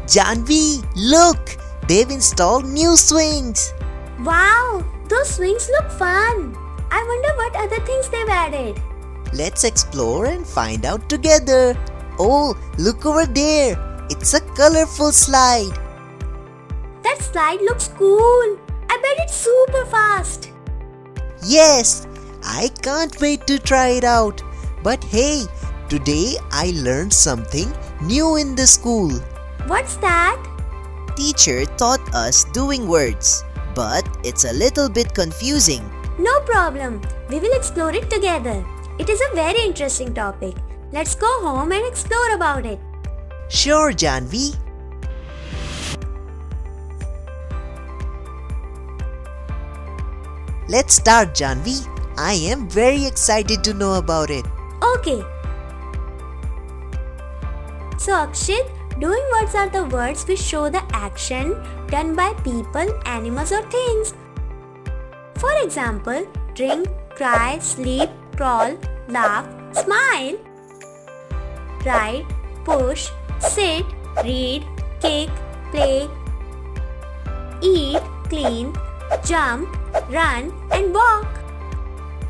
Janvi, look! They've installed new swings! Wow, those swings look fun. I wonder what other things they've added. Let's explore and find out together. Oh, look over there! It's a colorful slide. That slide looks cool. I bet it's super fast. Yes, I can't wait to try it out. But hey, today I learned something new in the school. What's that? Teacher taught us doing words, but it's a little bit confusing. No problem. We will explore it together. It is a very interesting topic. Let's go home and explore about it. Sure, Janvi. Let's start, Janvi. I am very excited to know about it. Okay. So Akshit, doing words are the words which show the action done by people, animals or things. For example, drink, cry, sleep, crawl, laugh, smile. Ride, push, sit, read, kick, play, eat, clean, jump, run and walk.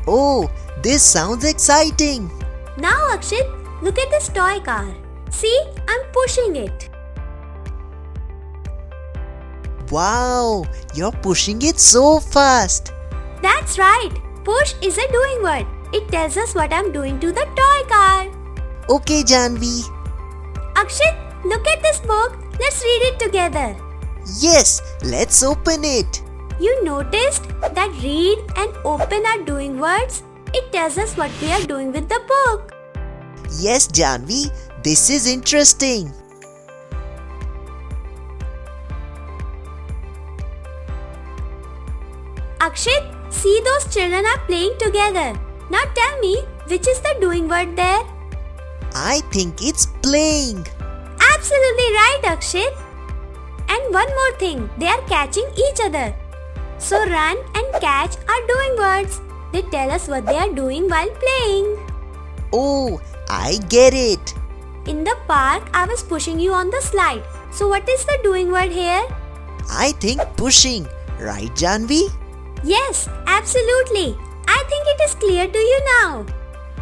Oh, this sounds exciting. Now Akshit, look at this toy car. See, I'm pushing it. Wow, you're pushing it so fast. That's right. Push is a doing word. It tells us what I'm doing to the toy car. Okay, Janvi. Akshit, look at this book. Let's read it together. Yes, let's open it. You noticed that read and open are doing words? It tells us what we are doing with the book. Yes, Janvi, this is interesting. Akshit, see those children are playing together. Now tell me, which is the doing word there? I think it's playing. Absolutely right, Akshit. And one more thing, they are catching each other. So run and catch are doing words. They tell us what they are doing while playing. Oh, I get it. In the park, I was pushing you on the slide. So what is the doing word here? I think pushing. Right, Janvi? Yes, absolutely. I think it is clear to you now.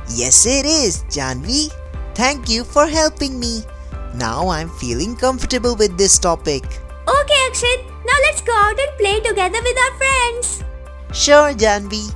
Yes, it is, Janvi. Thank you for helping me. Now I'm feeling comfortable with this topic. Okay, Akshit. Now let's go out and play together with our friends. Sure, Janvi.